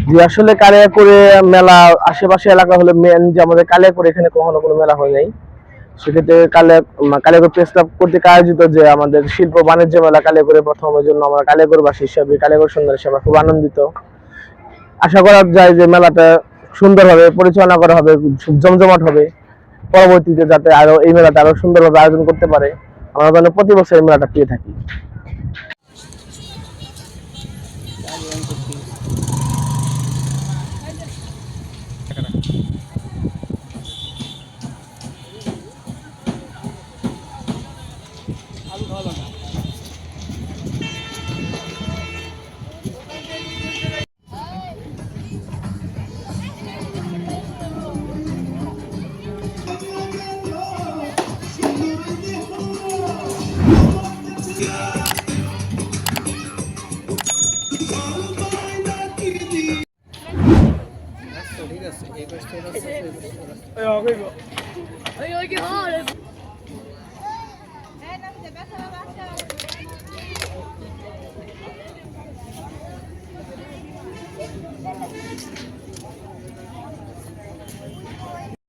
জি আসলে কালিয়াকৈরে মেলা আশেপাশে এলাকা হলে মেন যে আমাদের কালিয়াকৈরে এখানে কখনো কোনো মেলা হয় নাই। সেক্ষেত্রে কালিয়াকৈর প্রেস ক্লাব কর্তৃক আয়োজিত যে আমাদের শিল্প বাণিজ্য মেলা কালিয়াকৈরে প্রথমের জন্য আমরা কালিয়াকৈরবাসী হিসাবে কালিয়াকৈর সুন্দর হিসেবে খুব আনন্দিত। আশা করা যায় যে মেলাটা সুন্দরভাবে পরিচালনা করা হবে, জমজমাট হবে। পরবর্তীতে যাতে আরো এই মেলাটা আরো সুন্দরভাবে আয়োজন করতে পারে, আমরা যেন প্রতি বছর এই মেলাটা পেয়ে থাকি। ঠিক আছে এই পাশটা